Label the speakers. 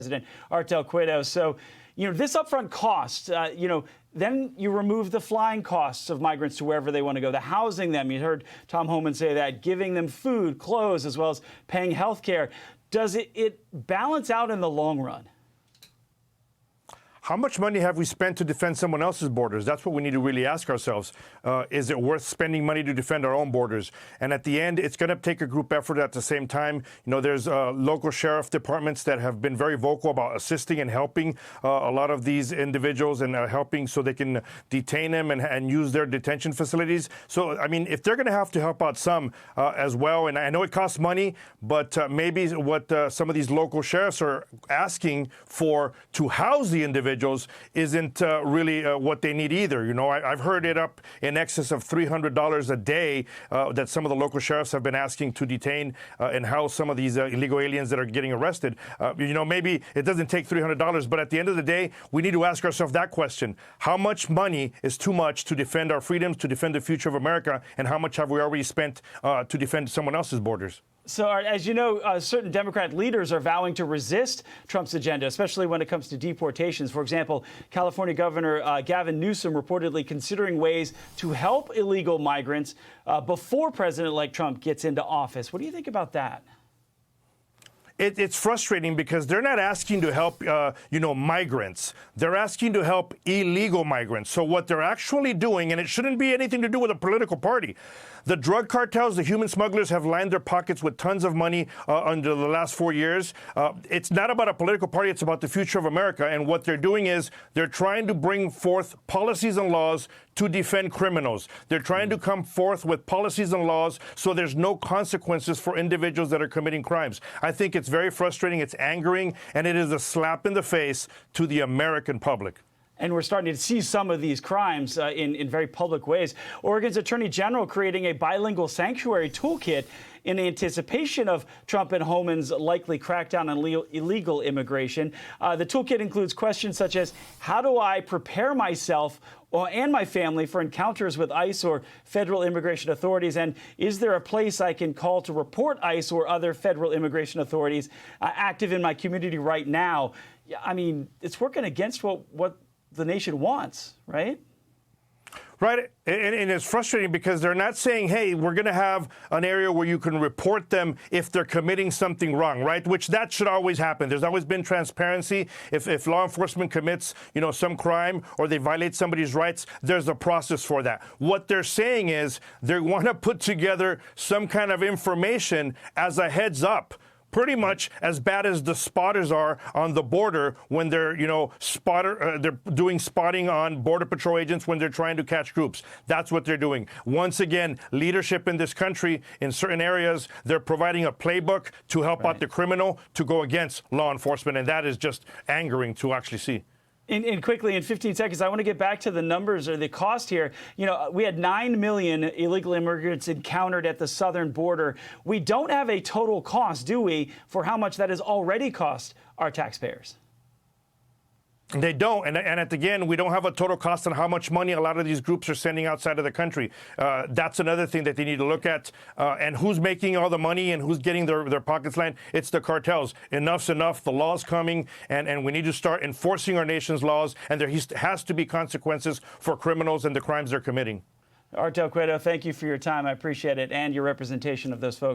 Speaker 1: President Cueto. So, this upfront cost, then you remove the flying costs of migrants to wherever they want to go, the housing them. You heard Tom Homan say that, giving them food, clothes, as well as paying health care. Does it balance out in the long run?
Speaker 2: How much money have we spent to defend someone else's borders? That's what we need to really ask ourselves. Is it worth spending money to defend our own borders? And at the end, it's going to take a group effort at the same time. There's local sheriff departments that have been very vocal about assisting and helping a lot of these individuals and helping so they can detain them and use their detention facilities. So, I mean, if they're going to have to help out some as well, and I know it costs money, but maybe what some of these local sheriffs are asking for to house the individuals isn't really what they need either. I've heard it up in excess of $300 a day that some of the local sheriffs have been asking to detain and house some of these illegal aliens that are getting arrested. Maybe it doesn't take $300, but at the end of the day, we need to ask ourselves that question. How much money is too much to defend our freedoms, to defend the future of America, and how much have we already spent to defend someone else's borders?
Speaker 1: So, as you know, certain Democrat leaders are vowing to resist Trump's agenda, especially when it comes to deportations. For example, California Governor Gavin Newsom reportedly considering ways to help illegal migrants before President-elect Trump gets into office. What do you think about that?
Speaker 2: It's frustrating because they're not asking to help, migrants. They're asking to help illegal migrants. So what they're actually doing, and it shouldn't be anything to do with a political party. The drug cartels, the human smugglers have lined their pockets with tons of money under the last 4 years. It's not about a political party. It's about the future of America. And what they're doing is they're trying to bring forth policies and laws to defend criminals. They're trying to come forth with policies and laws so there's no consequences for individuals that are committing crimes. I think it's very frustrating, it's angering, and it is a slap in the face to the American public.
Speaker 1: And we're starting to see some of these crimes in very public ways. Oregon's Attorney General creating a bilingual sanctuary toolkit in anticipation of Trump and Homan's likely crackdown on illegal immigration. The toolkit includes questions such as, how do I prepare myself and my family for encounters with ICE or federal immigration authorities? And is there a place I can call to report ICE or other federal immigration authorities active in my community right now? I mean, it's working against what the nation wants, right?
Speaker 2: Right. And it's frustrating because they're not saying, hey, we're going to have an area where you can report them if they're committing something wrong, right? Which that should always happen. There's always been transparency. If law enforcement commits, some crime or they violate somebody's rights, there's a process for that. What they're saying is they want to put together some kind of information as a heads up. Pretty much as bad as the spotters are on the border when they're, they're doing spotting on Border Patrol agents when they're trying to catch groups. That's what they're doing. Once again, leadership in this country, in certain areas, they're providing a playbook to help out the criminal to go against law enforcement. And that is just angering to actually see.
Speaker 1: And quickly, in 15 seconds, I want to get back to the numbers or the cost here. We had 9 million illegal immigrants encountered at the southern border. We don't have a total cost, do we, for how much that has already cost our taxpayers?
Speaker 2: They don't. And again, we don't have a total cost on how much money a lot of these groups are sending outside of the country. That's another thing that they need to look at. And who's making all the money and who's getting their pockets lined? It's the cartels. Enough's enough. The law's coming. And we need to start enforcing our nation's laws. And there has to be consequences for criminals and the crimes they're committing.
Speaker 1: Cueto, thank you for your time. I appreciate it. And your representation of those folks.